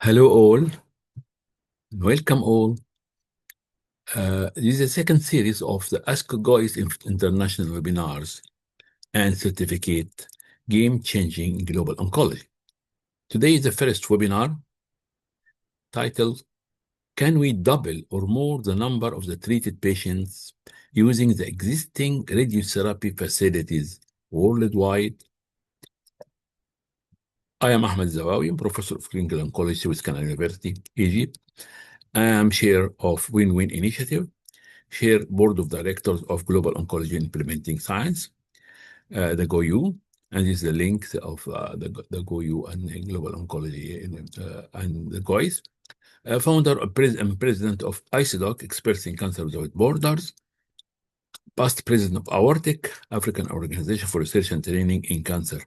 Hello all, welcome all. This is the second series of the ASCO-GOIS international webinars and certificate game-changing global oncology. Today is the first webinar titled, Can we double or more the number of the treated patients using the existing radiotherapy facilities worldwide? I am Ahmed Elzawawy, professor of clinical oncology with Canada University, Egypt. I am chair of Win-Win Initiative, chair board of directors of Global Oncology Implementing Science, the GOU, and this is the link of the GOU and Global Oncology and the GOIS. Founder and president of ICDOC, Experts in Cancer Without Borders, past president of AORTIC, African Organization for Research and Training in Cancer.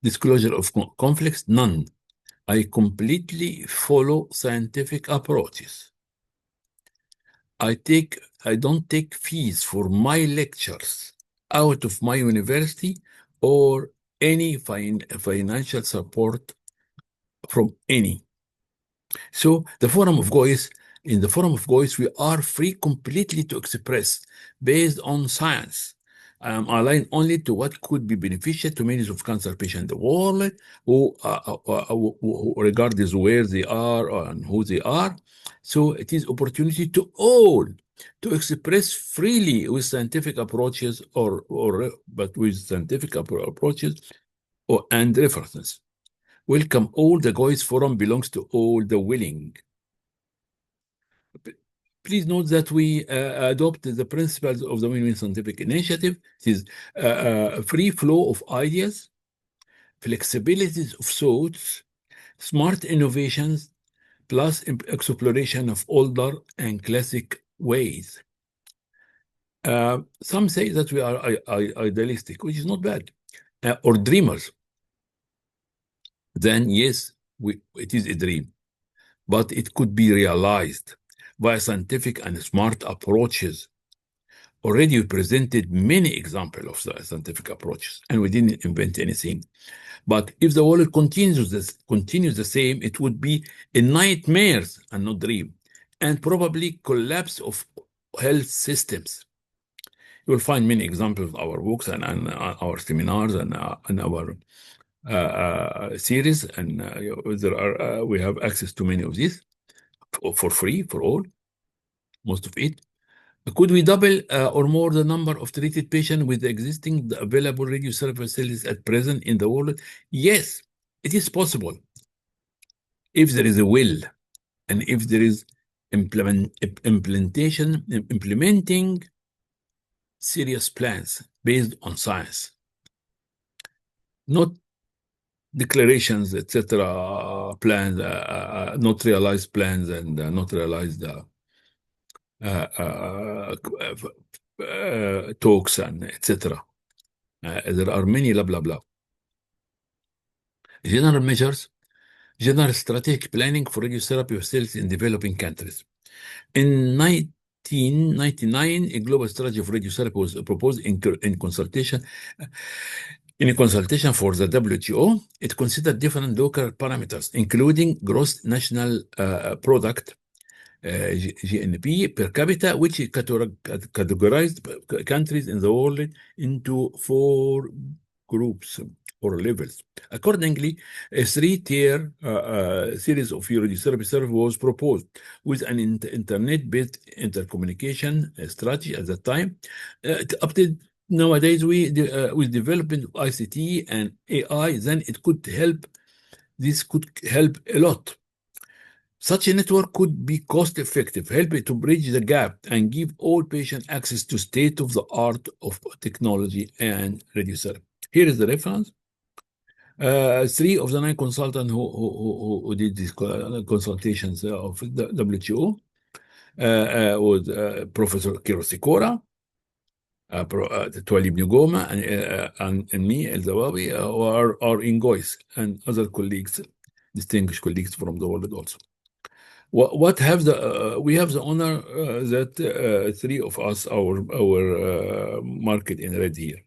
Disclosure of conflicts, none. I completely follow scientific approaches. I don't take fees for my lectures out of my university or any financial support from any. So in the Forum of GOIS, we are free completely to express based on science. I am aligned only to what could be beneficial to millions of cancer patients in the world who regardless where they are and who they are. So it is opportunity to all to express freely with scientific approaches but with scientific approaches and references. Welcome all. The GOIS Forum belongs to all the willing. Please note that we adopt the principles of the Win-Win Scientific Initiative. It is a free flow of ideas, flexibilities of thoughts, smart innovations, plus exploration of older and classic ways. Some say that we are idealistic, which is not bad, or dreamers. Then yes, it is a dream, but it could be realized by scientific and smart approaches. Already we presented many examples of the scientific approaches, and we didn't invent anything. But if the world continues the same, it would be a nightmare and not dream, and probably collapse of health systems. You will find many examples of our books and our seminars and our series, and we have access to many of these for free for all, most of it. Could we double or more the number of treated patients with the existing available radiotherapy facilities at present in the world? Yes, it is possible if there is a will and if there is implementing serious plans based on science, not declarations, etc., plans, not realized plans and not realized talks and etc. There are many blah blah blah. General measures, general strategic planning for radiotherapy facilities in developing countries. In 1999, a global strategy of radiotherapy was proposed in consultation. In a consultation for the WHO, it considered different local parameters, including gross national product, GNP per capita, which categorized countries in the world into 4 groups or levels. Accordingly, a 3-tier series of radiotherapy service was proposed with an internet-based intercommunication strategy at that time. Up to nowadays, with development of ICT and AI, then it could help. This could help a lot. Such a network could be cost-effective, helping to bridge the gap and give all patients access to state-of-the-art of technology and radiotherapy. Here is the reference. 3 of the 9 consultants who did these consultations of the WHO was Professor Kiro Sikora, Twalib Ngoma, and me, Elzawawy, are in GOIS, and other colleagues, distinguished colleagues from the world also. We have the honor that 3 of us, our market in red here.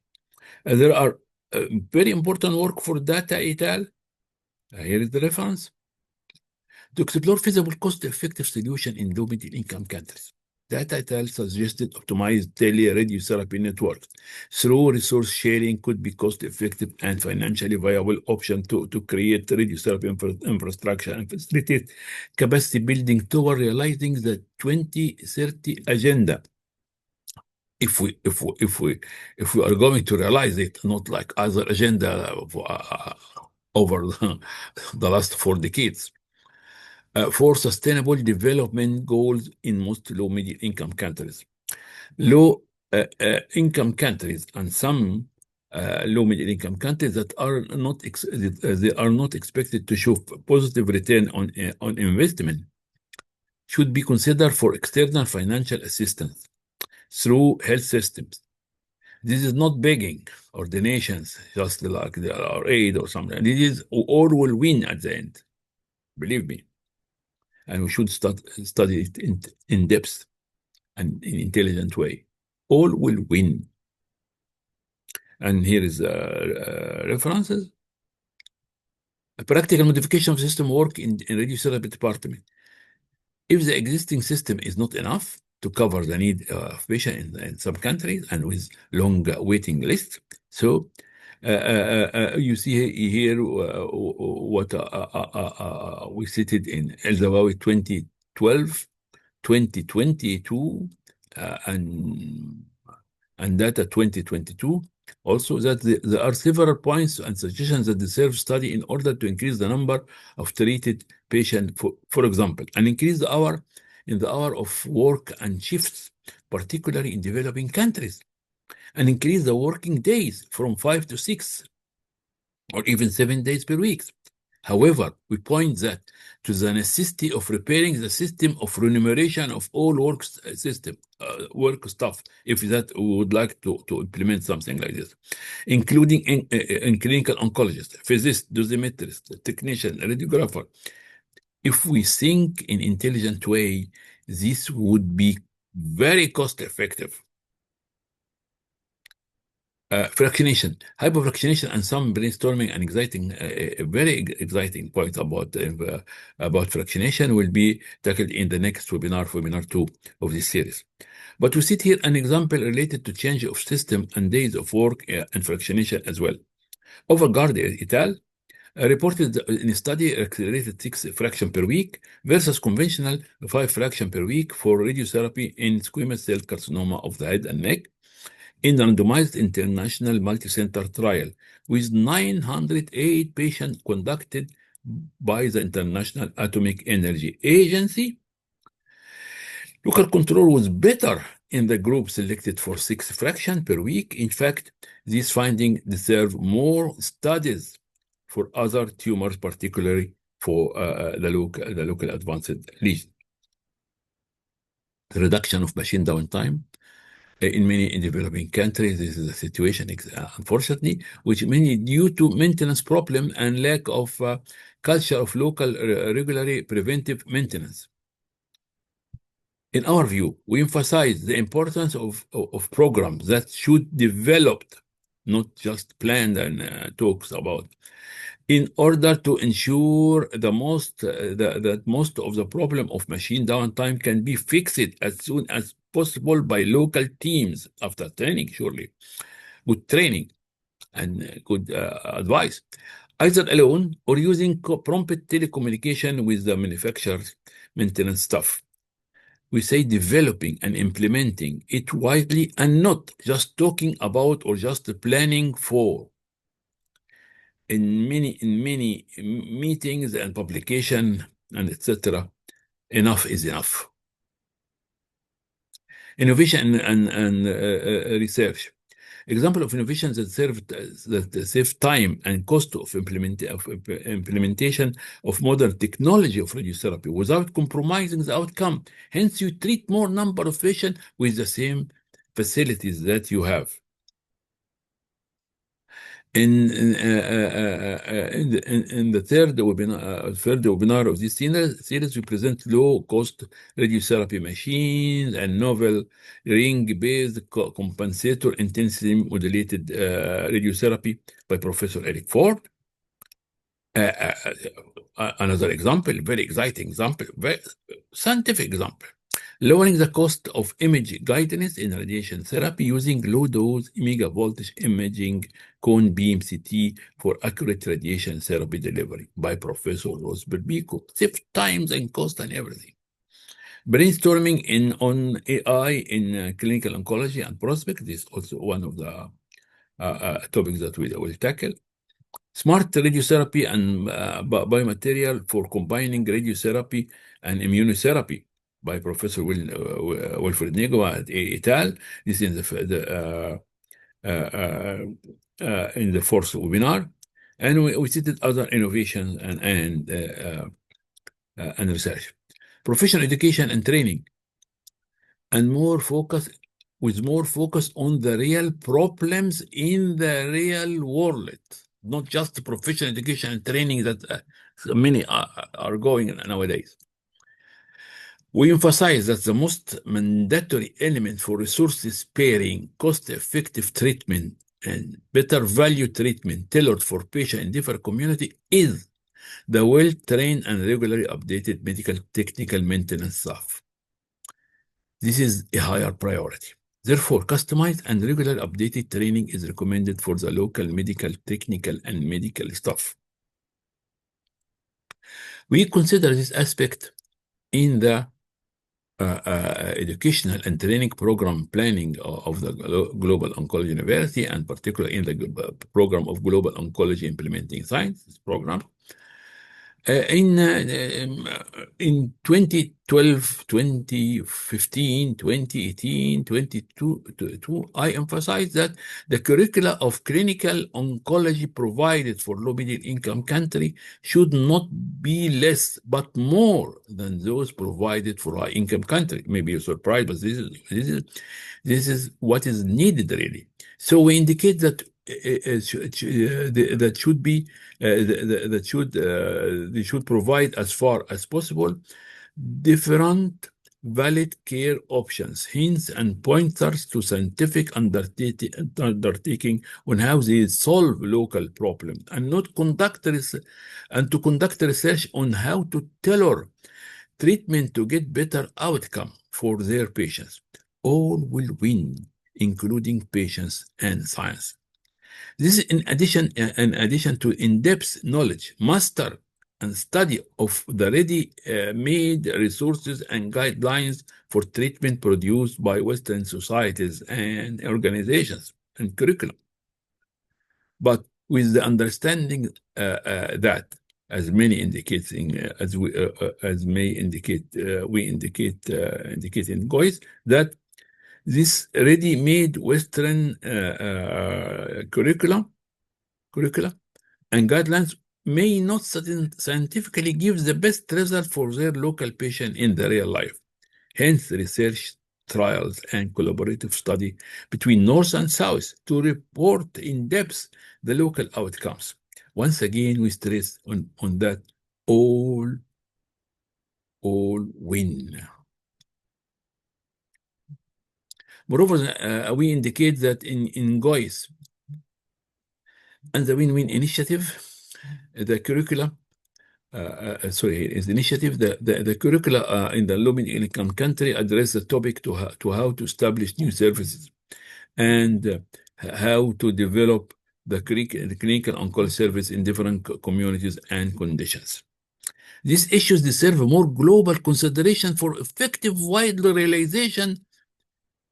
There are very important work for data et al. Here is the reference. To explore feasible cost-effective solution in low-middle income countries. Data et al. Suggested optimized teleradiotherapy networks through resource sharing could be cost-effective and financially viable option to create radiotherapy infrastructure and facilitate capacity building toward realizing the 2030 agenda. If we are going to realize it, not like other agenda over the last 4 decades. For sustainable development goals in most low middle income countries. Low income countries and some low middle income countries that are not they are not expected to show positive return on investment should be considered for external financial assistance through health systems. This is not begging or donations, just like or aid or something. This is all will win at the end. Believe me. And we should study it in depth and in intelligent way. All will win. And here is references. A practical modification of system work in radiotherapy department. If the existing system is not enough to cover the need of patient in some countries and with long waiting lists, so you see here what we cited in Elzawawy 2012, 2022, and data 2022. Also, that there are several points and suggestions that deserve study in order to increase the number of treated patients, for example, and increase the hour of work and shifts, particularly in developing countries, and increase the working days from 5 to 6 or even 7 days per week. However, we point that to the necessity of repairing the system of remuneration of all work staff, if that we would like to implement something like this, including in clinical oncologists, physicists, dosimetrists, technician, radiographer. If we think in intelligent way, this would be very cost effective. Fractionation, hypofractionation, and some brainstorming and exciting, very exciting point about fractionation will be tackled in the next webinar 2 of this series. But we see here an example related to change of system and days of work and fractionation as well. Overgaard et al. Reported in a study accelerated 6 fraction per week versus conventional 5 fraction per week for radiotherapy in squamous cell carcinoma of the head and neck, in the randomized international multicenter trial with 908 patients conducted by the International Atomic Energy Agency. Local control was better in the group selected for 6 fractions per week. In fact, these findings deserve more studies for other tumors, particularly for the local advanced lesion. The reduction of machine downtime. In many developing countries, this is a situation, unfortunately, which mainly due to maintenance problem and lack of culture of local regularly preventive maintenance. In our view, we emphasize the importance of programs that should develop, not just planned and talks about, in order to ensure that most of the problem of machine downtime can be fixed as soon as possible by local teams after training, surely. Good training and good advice, either alone or using prompt telecommunication with the manufacturer's maintenance staff. We say developing and implementing it widely and not just talking about or just planning for. In many meetings and publication and etc., enough is enough. Innovation and research. Example of innovations that save time and cost of implementation of modern technology of radiotherapy without compromising the outcome. Hence, you treat more number of patients with the same facilities that you have. In the third webinar of this series, we present low-cost radiotherapy machines and novel ring-based compensator intensity modulated radiotherapy by Professor Eric Ford. Another example, very exciting example, very scientific example. Lowering the cost of image guidance in radiation therapy using low-dose megavoltage imaging cone beam CT for accurate radiation therapy delivery by Professor Rose Berbico. Save times and cost and everything. Brainstorming on AI in clinical oncology and prospect is also one of the topics that we will tackle. Smart radiotherapy and biomaterial for combining radiotherapy and immunotherapy by Professor Wilfred Nego et al. This is in the fourth webinar. And we cited other innovations and research. Professional education and training, and more focus on the real problems in the real world, not just professional education and training that many are going nowadays. We emphasize that the most mandatory element for resource-sparing, cost-effective treatment and better value treatment tailored for patients in different communities is the well-trained and regularly updated medical technical maintenance staff. This is a higher priority. Therefore, customized and regular updated training is recommended for the local medical, technical, and medical staff. We consider this aspect in the educational and training program planning of the Global Oncology University, and particularly in the program of Global Oncology Implementing Science program. In 2012, 2015, 2018, 2022, I emphasize that the curricula of clinical oncology provided for low-middle income country should not be less but more than those provided for high-income country. Maybe you're surprised, but this is what is needed really. So we indicate that they should provide as far as possible different valid care options, hints and pointers to scientific undertaking on how they solve local problems, and to conduct research on how to tailor treatment to get better outcome for their patients. All will win, including patients and science. This is in addition to in-depth knowledge, master, and study of the ready-made resources and guidelines for treatment produced by Western societies and organizations and curriculum. But with the understanding that, as many indicate we indicate in GOIS, that this ready-made Western curricula and guidelines may not scientifically give the best result for their local patient in the real life. Hence, research, trials, and collaborative study between North and South to report in depth the local outcomes. Once again, we stress on that all win. Moreover, we indicate that in GOIS and the Win-Win Initiative, the curricula, the curricula in the low-middle income country address the topic to how to establish new services and how to develop the clinical oncology service in different communities and conditions. These issues deserve more global consideration for effective wide realization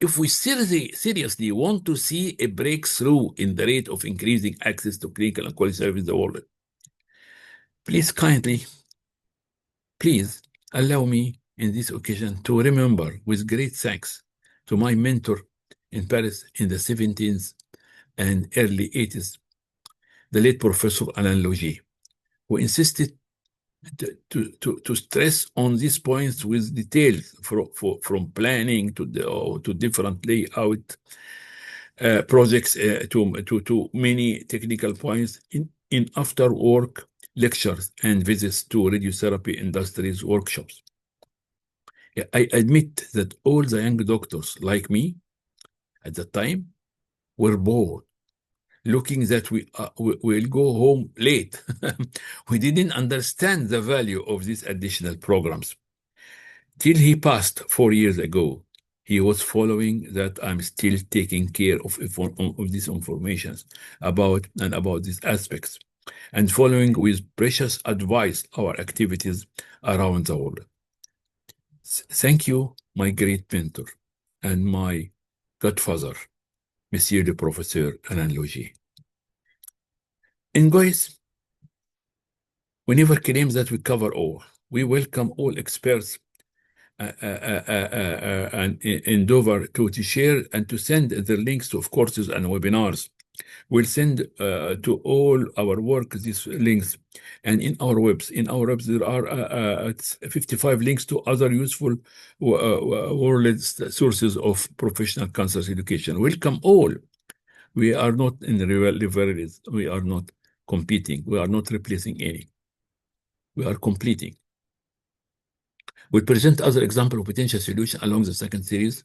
if we seriously want to see a breakthrough in the rate of increasing access to clinical oncology service in the world. Please allow me in this occasion to remember with great thanks to my mentor in Paris in the 70s and early 80s, the late Professor Alain Logier, who insisted to stress on these points with details from planning to different layout projects to many technical points in after work lectures and visits to radiotherapy industries workshops. I admit that all the young doctors like me at the time were bored, looking that will go home late. We didn't understand the value of these additional programs. Till he passed 4 years ago, he was following that I'm still taking care of these informations about these aspects and following with precious advice our activities around the world. Thank you, my great mentor and my godfather, Monsieur le Professeur Alain Logier. In GOIS, we never claim that we cover all. We welcome all experts and endeavor to share and to send the links of courses and webinars. We'll send to all our work these links, and in our webs there are 55 links to other useful world sources of professional cancer education. Welcome all. We are not in rivalries. We are not competing. We are not replacing any. We are completing. We present other examples of potential solutions along the second series.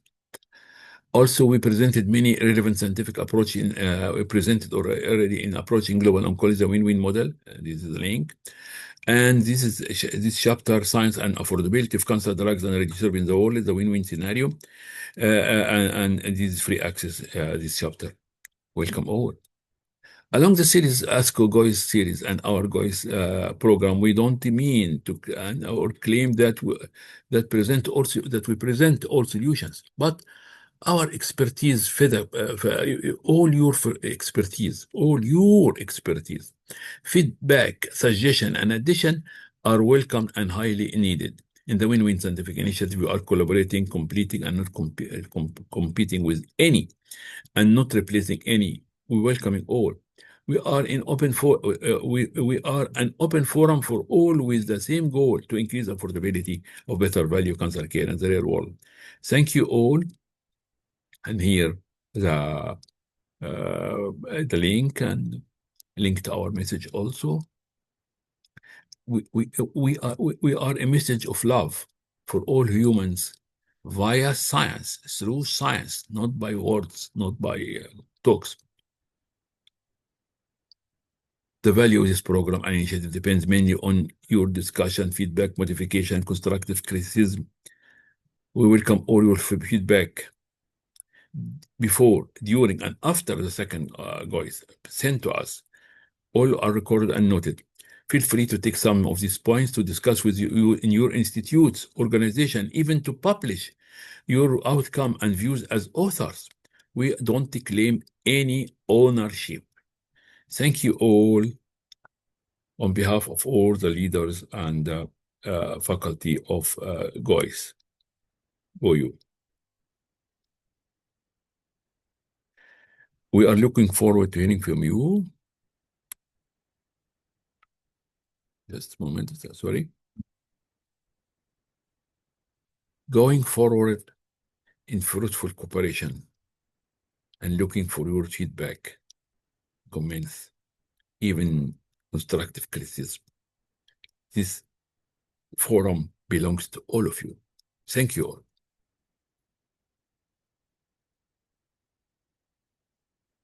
Also, we presented many relevant scientific approaches. We presented already in approaching global oncology, the win-win model. This is the link. And this chapter, Science and Affordability of Cancer Drugs and Radiotherapy in the World, the win-win scenario. And this is free access, this chapter. Welcome all. Along the series, ASCO-GOIS series and our GOIS program, we don't mean to or claim that we present all solutions, but our expertise, all your expertise, feedback, suggestion, and addition are welcome and highly needed. In the Win-Win Scientific Initiative, we are collaborating, completing, and not competing with any, and not replacing any. We welcoming all. We are an open forum for all with the same goal to increase affordability of better value cancer care in the real world. Thank you all. And here the link and link to our message also. We are a message of love for all humans via science, through science, not by words, not by talks. The value of this program and initiative depends mainly on your discussion, feedback, modification, constructive criticism. We welcome all your feedback before, during, and after the second GOIS. Sent to us. All are recorded and noted. Feel free to take some of these points to discuss with you in your institutes, organization, even to publish your outcome and views as authors. We don't claim any ownership. Thank you all on behalf of all the leaders and faculty of GOIS. OU. We are looking forward to hearing from you. Just a moment, sorry. Going forward in fruitful cooperation and looking for your feedback, comments, even constructive criticism. This forum belongs to all of you. Thank you all.